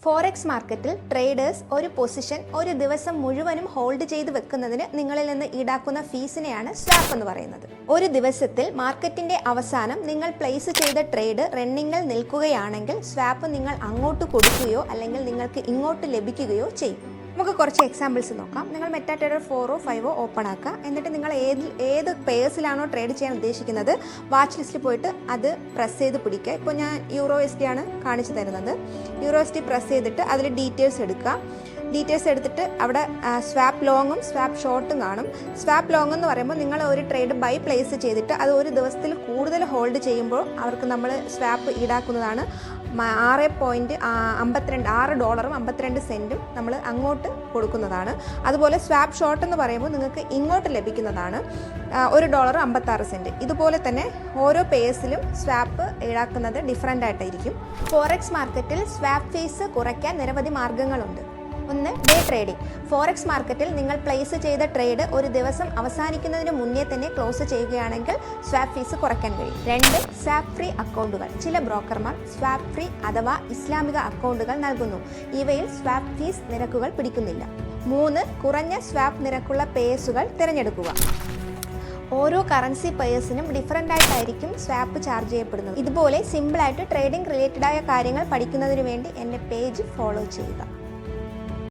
Forex മാർക്കറ്റിൽ traders ഒരു position ഒരു ദിവസം മുഴുവനും ഹോൾഡ് ചെയ്ത് വെക്കുന്നതിന് നിങ്ങളിൽ നിന്ന് ഈടാക്കുന്ന ഫീസിനെയാണ് സ്വാപ്പ് എന്ന് പറയുന്നത്. ഒരു ദിവസത്തിൽ മാർക്കറ്റിന്റെ അവസാനം നിങ്ങൾ പ്ലേസ് ചെയ്ത ട്രേഡ് റണ്ണിങ്ങിൽ നിൽക്കുകയാണെങ്കിൽ സ്വാപ്പ് നിങ്ങൾ അങ്ങോട്ട് കൊടുക്കുകയോ അല്ലെങ്കിൽ നിങ്ങൾക്ക് ഇങ്ങോട്ട് ലഭിക്കുകയോ ചെയ്യും. നമുക്ക് കുറച്ച് എക്സാമ്പിൾസ് നോക്കാം. നിങ്ങൾ മെറ്റാട്രേഡർ 4ഓ 5ഓ ഓപ്പൺ ആക്കുക. എന്നിട്ട് നിങ്ങൾ ഏത് പേഴ്സിലാണോ ട്രേഡ് ചെയ്യാൻ ഉദ്ദേശിക്കുന്നത് വാച്ച് ലിസ്റ്റിൽ പോയിട്ട് അത് പ്രസ് ചെയ്ത് പിടിക്കുക. ഇപ്പോൾ ഞാൻ USD ആണ് കാണിച്ചു തരുന്നത്. USD പ്രസ് ചെയ്തിട്ട് അതിൽ ഡീറ്റെയിൽസ് എടുക്കുക. ഡീറ്റെയിൽസ് എടുത്തിട്ട് അവിടെ സ്വാപ്പ് ലോങ്ങും സ്വാപ്പ് ഷോർട്ടും കാണും. സ്വാപ്പ് ലോങ് എന്ന് പറയുമ്പോൾ നിങ്ങൾ ഒരു ട്രേഡ് ബൈ പ്ലേസ് ചെയ്തിട്ട് അത് ഒരു ദിവസത്തിൽ കൂടുതൽ ഹോൾഡ് ചെയ്യുമ്പോൾ അവർക്ക് നമ്മൾ സ്വാപ്പ് ഈടാക്കുന്നതാണ് $6.52 നമ്മൾ അങ്ങോട്ട് കൊടുക്കുന്നതാണ്. അതുപോലെ സ്വാപ്പ് ഷോർട്ട് എന്ന് പറയുമ്പോൾ നിങ്ങൾക്ക് ഇങ്ങോട്ട് ലഭിക്കുന്നതാണ് $1.56. ഇതുപോലെ തന്നെ ഓരോ പേഴ്സിലും സ്വാപ്പ് ഈടാക്കുന്നത് ഡിഫറൻ്റ് ആയിട്ടായിരിക്കും. ഫോറക്സ് മാർക്കറ്റിൽ സ്വാപ്പ് ഫീസ് കുറയ്ക്കാൻ നിരവധി മാർഗങ്ങളുണ്ട്. ഒന്ന്, ഡേ ട്രേഡിംഗ്. ഫോറക്സ് മാർക്കറ്റിൽ നിങ്ങൾ പ്ലേസ് ചെയ്ത ട്രേഡ് ഒരു ദിവസം അവസാനിക്കുന്നതിന് മുന്നേ തന്നെ ക്ലോസ് ചെയ്യുകയാണെങ്കിൽ സ്വാപ്പ് ഫീസ് കുറയ്ക്കാൻ കഴിയും. 2, സ്വാപ്പ് ഫ്രീ അക്കൗണ്ടുകൾ. ചില ബ്രോക്കർമാർ സ്വാപ്പ് ഫ്രീ അഥവാ ഇസ്ലാമിക അക്കൗണ്ടുകൾ നൽകുന്നു. ഇവയിൽ സ്വാപ്പ് ഫീസ് നിരക്കുകൾ പിടിക്കുന്നില്ല. 3, കുറഞ്ഞ സ്വാപ്പ് നിരക്കുള്ള പേഴ്സുകൾ തിരഞ്ഞെടുക്കുക. ഓരോ കറൻസി പേഴ്സിനും ഡിഫറൻ്റ് ആയിട്ടായിരിക്കും സ്വാപ്പ് ചാർജ് ചെയ്യപ്പെടുന്നത്. ഇതുപോലെ സിമ്പിളായിട്ട് ട്രേഡിംഗ് റിലേറ്റഡ് ആയ കാര്യങ്ങൾ പഠിക്കുന്നതിന് വേണ്ടി എൻ്റെ പേജ് ഫോളോ ചെയ്യുക.